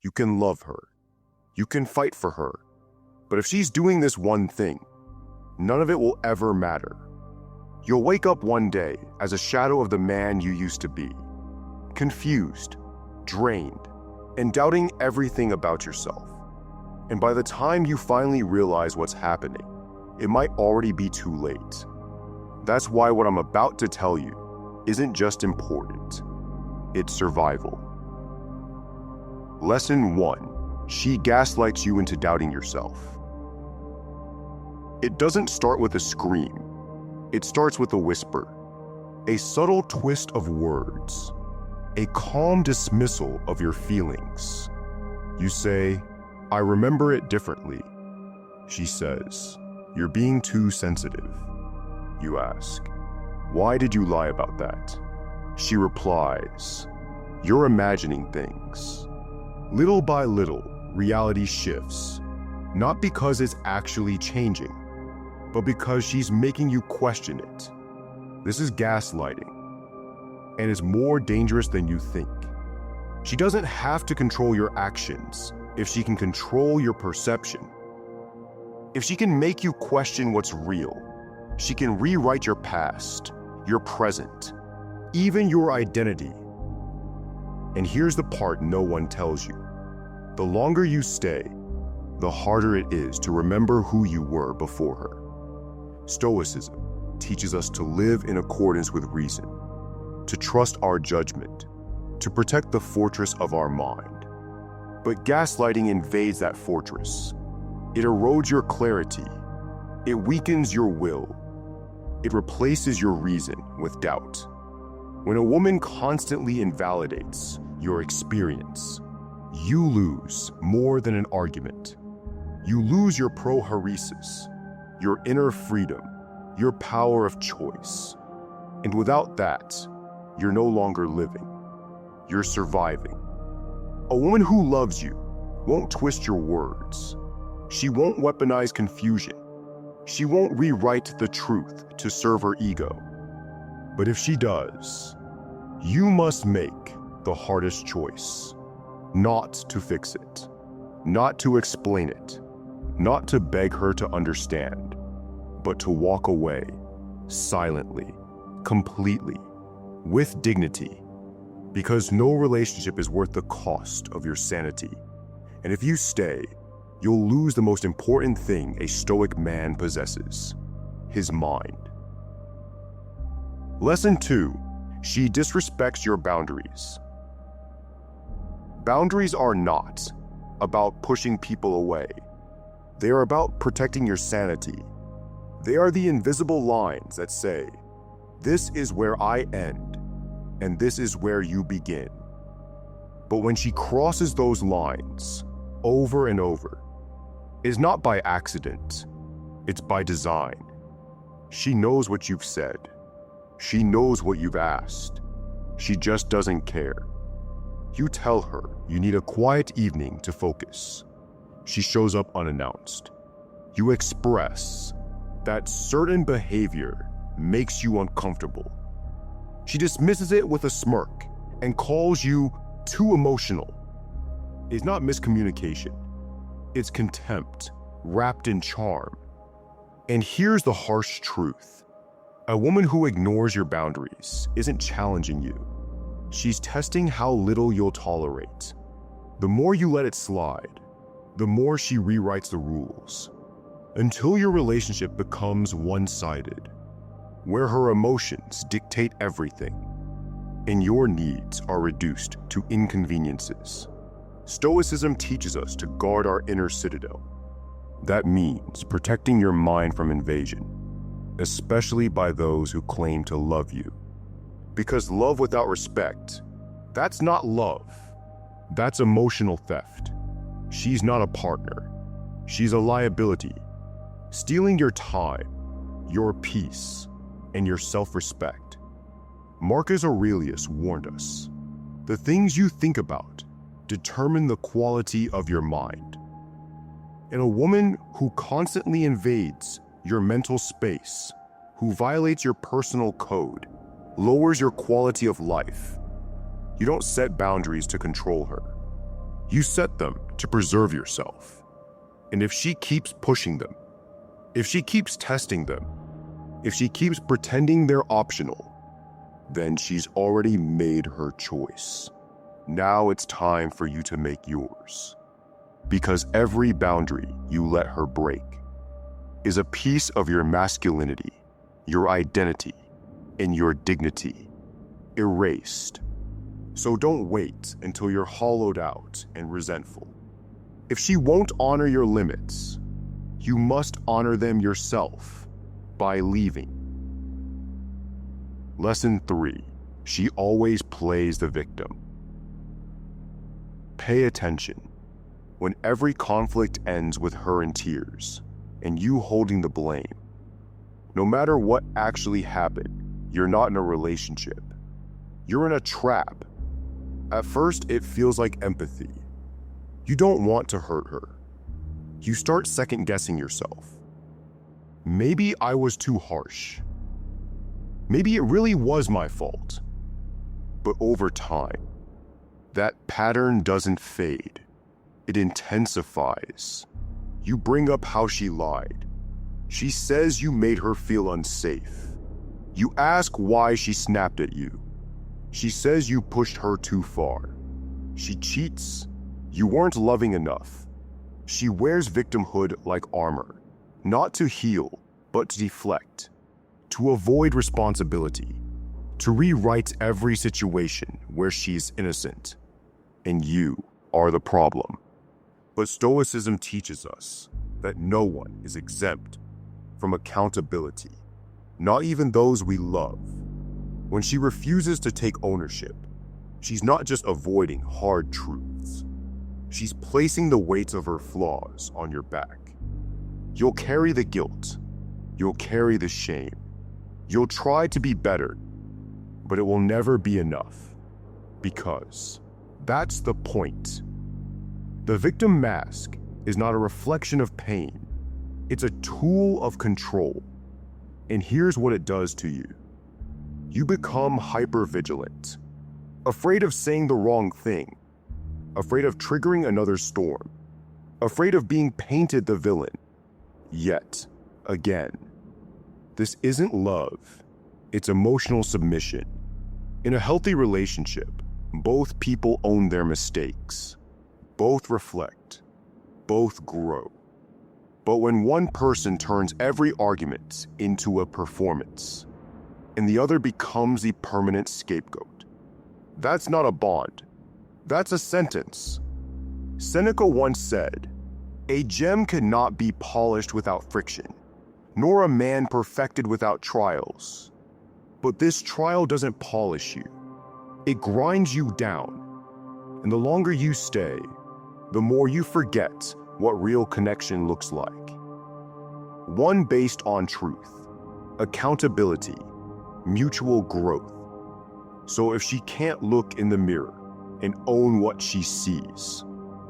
You can love her. You can fight for her. But if she's doing this one thing, none of it will ever matter. You'll wake up one day as a shadow of the man you used to be, confused, drained, and doubting everything about yourself. And by the time you finally realize what's happening, it might already be too late. That's why what I'm about to tell you isn't just important, it's survival. Lesson 1. She gaslights you into doubting yourself. It doesn't start with a scream. It starts with a whisper, a subtle twist of words, a calm dismissal of your feelings. You say, "I remember it differently." She says, "You're being too sensitive." You ask, "Why did you lie about that?" She replies, "You're imagining things." Little by little, reality shifts, not because it's actually changing, but because she's making you question it. This is gaslighting, and it's more dangerous than you think. She doesn't have to control your actions if she can control your perception. If she can make you question what's real, she can rewrite your past, your present, even your identity. And here's the part no one tells you. The longer you stay, the harder it is to remember who you were before her. Stoicism teaches us to live in accordance with reason, to trust our judgment, to protect the fortress of our mind. But gaslighting invades that fortress. It erodes your clarity. It weakens your will. It replaces your reason with doubt. When a woman constantly invalidates your experience, you lose more than an argument. You lose your prohoresis, your inner freedom, your power of choice. And without that, you're no longer living. You're surviving. A woman who loves you won't twist your words. She won't weaponize confusion. She won't rewrite the truth to serve her ego. But if she does, you must make the hardest choice. Not to fix it, not to explain it, not to beg her to understand, but to walk away silently, completely, with dignity, because no relationship is worth the cost of your sanity. And if you stay, you'll lose the most important thing a Stoic man possesses, his mind. Lesson 2. She disrespects your boundaries. Boundaries are not about pushing people away. They are about protecting your sanity. They are the invisible lines that say, "This is where I end, and this is where you begin." But when she crosses those lines over and over, it's not by accident, it's by design. She knows what you've said. She knows what you've asked. She just doesn't care. You tell her you need a quiet evening to focus. She shows up unannounced. You express that certain behavior makes you uncomfortable. She dismisses it with a smirk and calls you too emotional. It's not miscommunication. It's contempt wrapped in charm. And here's the harsh truth. A woman who ignores your boundaries isn't challenging you. She's testing how little you'll tolerate. The more you let it slide, the more she rewrites the rules, until your relationship becomes one-sided, where her emotions dictate everything, and your needs are reduced to inconveniences. Stoicism teaches us to guard our inner citadel. That means protecting your mind from invasion, especially by those who claim to love you. Because love without respect, that's not love. That's emotional theft. She's not a partner. She's a liability, stealing your time, your peace, and your self-respect. Marcus Aurelius warned us, the things you think about determine the quality of your mind. And a woman who constantly invades your mental space, who violates your personal code, lowers your quality of life. You don't set boundaries to control her. You set them to preserve yourself. And if she keeps pushing them, if she keeps testing them, if she keeps pretending they're optional, then she's already made her choice. Now it's time for you to make yours. Because every boundary you let her break is a piece of your masculinity, your identity, and your dignity erased. So don't wait until you're hollowed out and resentful. If she won't honor your limits, you must honor them yourself by leaving. Lesson 3. She always plays the victim. Pay attention. When every conflict ends with her in tears and you holding the blame, no matter what actually happened, you're not in a relationship. You're in a trap. At first, it feels like empathy. You don't want to hurt her. You start second-guessing yourself. Maybe I was too harsh. Maybe it really was my fault. But over time, that pattern doesn't fade. It intensifies. You bring up how she lied. She says you made her feel unsafe. You ask why she snapped at you. She says you pushed her too far. She cheats. You weren't loving enough. She wears victimhood like armor, not to heal, but to deflect, to avoid responsibility, to rewrite every situation where she's innocent. And you are the problem. But Stoicism teaches us that no one is exempt from accountability, not even those we love. When she refuses to take ownership, she's not just avoiding hard truths. She's placing the weight of her flaws on your back. You'll carry the guilt. You'll carry the shame. You'll try to be better, but it will never be enough. Because that's the point. The victim mask is not a reflection of pain. It's a tool of control. And here's what it does to you. You become hypervigilant, afraid of saying the wrong thing, afraid of triggering another storm, afraid of being painted the villain. Yet, again, this isn't love, it's emotional submission. In a healthy relationship, both people own their mistakes, both reflect, both grow. But when one person turns every argument into a performance, and the other becomes the permanent scapegoat, that's not a bond, that's a sentence. Seneca once said, "A gem cannot be polished without friction, nor a man perfected without trials. But this trial doesn't polish you. It grinds you down. And the longer you stay, the more you forget what real connection looks like. One based on truth, accountability, mutual growth. So if she can't look in the mirror and own what she sees,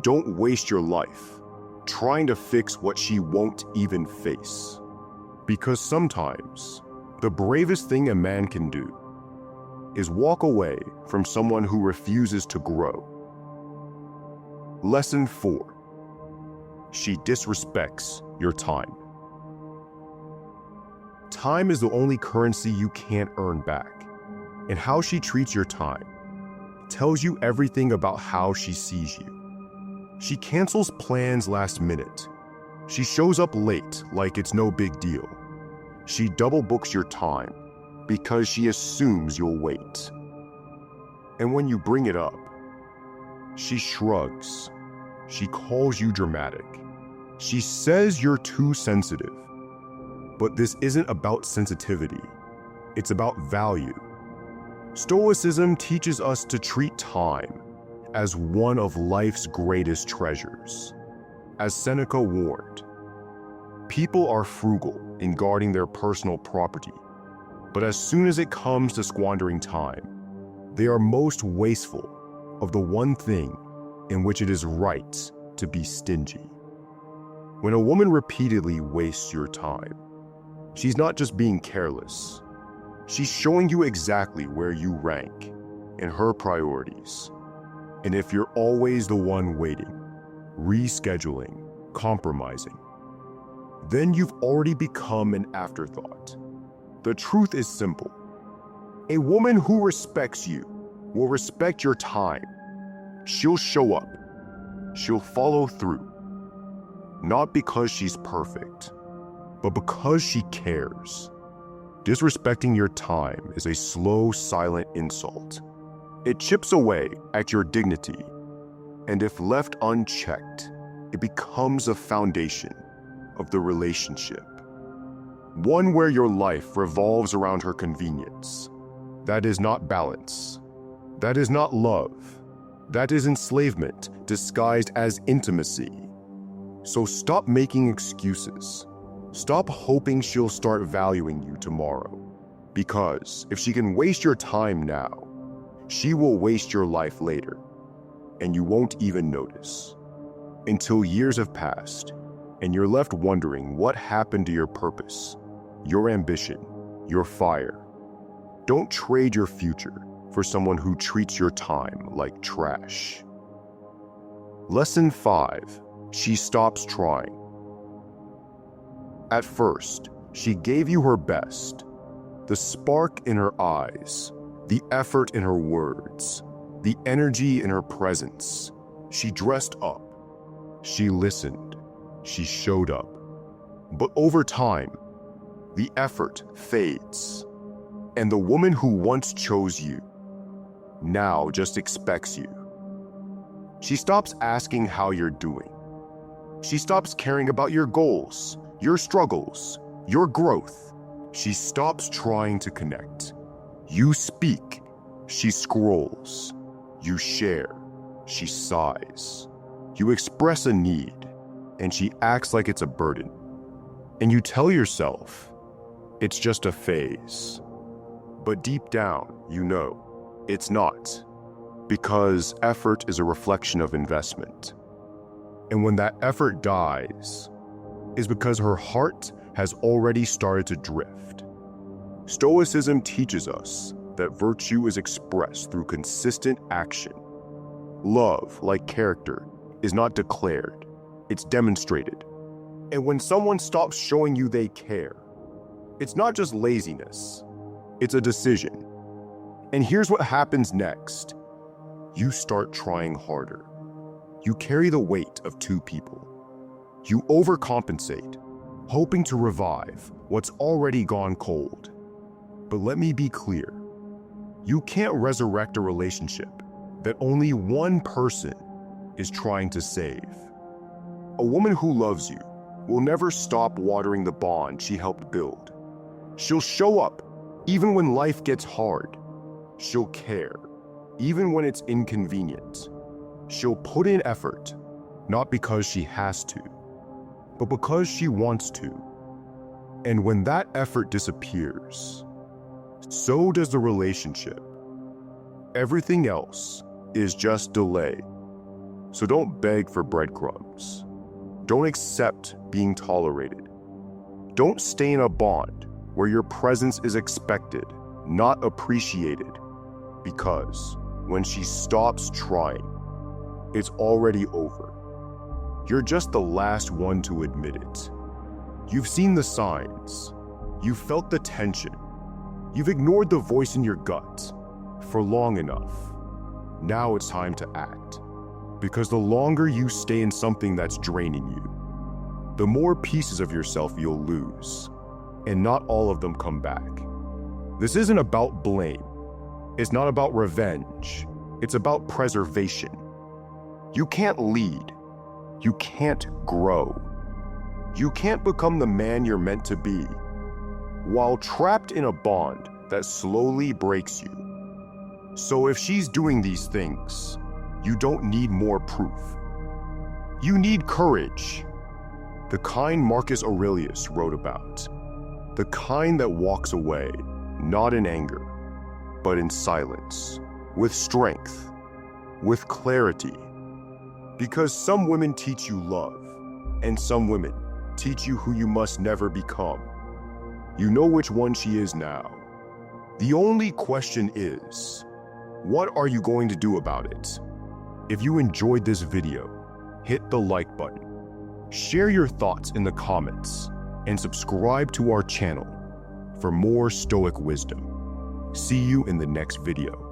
don't waste your life trying to fix what she won't even face. Because sometimes the bravest thing a man can do is walk away from someone who refuses to grow. Lesson 4. She disrespects your time. Time is the only currency you can't earn back, and how she treats your time tells you everything about how she sees you. She cancels plans last minute. She shows up late like it's no big deal. She double books your time because she assumes you'll wait. And when you bring it up, she shrugs. She calls you dramatic. She says you're too sensitive. But this isn't about sensitivity. It's about value. Stoicism teaches us to treat time as one of life's greatest treasures. As Seneca warned, people are frugal in guarding their personal property, but as soon as it comes to squandering time, they are most wasteful of the one thing in which it is right to be stingy. When a woman repeatedly wastes your time, she's not just being careless. She's showing you exactly where you rank in her priorities. And if you're always the one waiting, rescheduling, compromising, then you've already become an afterthought. The truth is simple. A woman who respects you will respect your time. She'll show up. She'll follow through. Not because she's perfect, but because she cares. Disrespecting your time is a slow, silent insult. It chips away at your dignity, and if left unchecked, it becomes a foundation of the relationship. One where your life revolves around her convenience. That is not balance. That is not love. That is enslavement disguised as intimacy. So stop making excuses. Stop hoping she'll start valuing you tomorrow. Because if she can waste your time now, she will waste your life later, and you won't even notice. Until years have passed, and you're left wondering what happened to your purpose, your ambition, your fire. Don't trade your future for someone who treats your time like trash. Lesson 5. She stops trying. At first, she gave you her best. The spark in her eyes, the effort in her words, the energy in her presence. She dressed up. She listened. She showed up. But over time, the effort fades. And the woman who once chose you now just expects you. She stops asking how you're doing. She stops caring about your goals, your struggles, your growth. She stops trying to connect. You speak, she scrolls. You share, she sighs. You express a need, and she acts like it's a burden. And you tell yourself, it's just a phase. But deep down, you know, it's not. Because effort is a reflection of investment. And when that effort dies, is because her heart has already started to drift. Stoicism teaches us that virtue is expressed through consistent action. Love, like character, is not declared, it's demonstrated. And when someone stops showing you they care, it's not just laziness, it's a decision. And here's what happens next. You start trying harder. You carry the weight of two people. You overcompensate, hoping to revive what's already gone cold. But let me be clear. You can't resurrect a relationship that only one person is trying to save. A woman who loves you will never stop watering the bond she helped build. She'll show up even when life gets hard. She'll care even when it's inconvenient. She'll put in effort, not because she has to, but because she wants to. And when that effort disappears, so does the relationship. Everything else is just delay. So don't beg for breadcrumbs. Don't accept being tolerated. Don't stay in a bond where your presence is expected, not appreciated. Because when she stops trying, it's already over. You're just the last one to admit it. You've seen the signs. You've felt the tension. You've ignored the voice in your gut for long enough. Now it's time to act. Because the longer you stay in something that's draining you, the more pieces of yourself you'll lose, and not all of them come back. This isn't about blame. It's not about revenge. It's about preservation. You can't lead. You can't grow. You can't become the man you're meant to be while trapped in a bond that slowly breaks you. So if she's doing these things, you don't need more proof. You need courage. The kind Marcus Aurelius wrote about. The kind that walks away, not in anger, but in silence, with strength, with clarity. Because some women teach you love, and some women teach you who you must never become. You know which one she is now. The only question is, what are you going to do about it? If you enjoyed this video, hit the like button, share your thoughts in the comments, and subscribe to our channel for more Stoic wisdom. See you in the next video.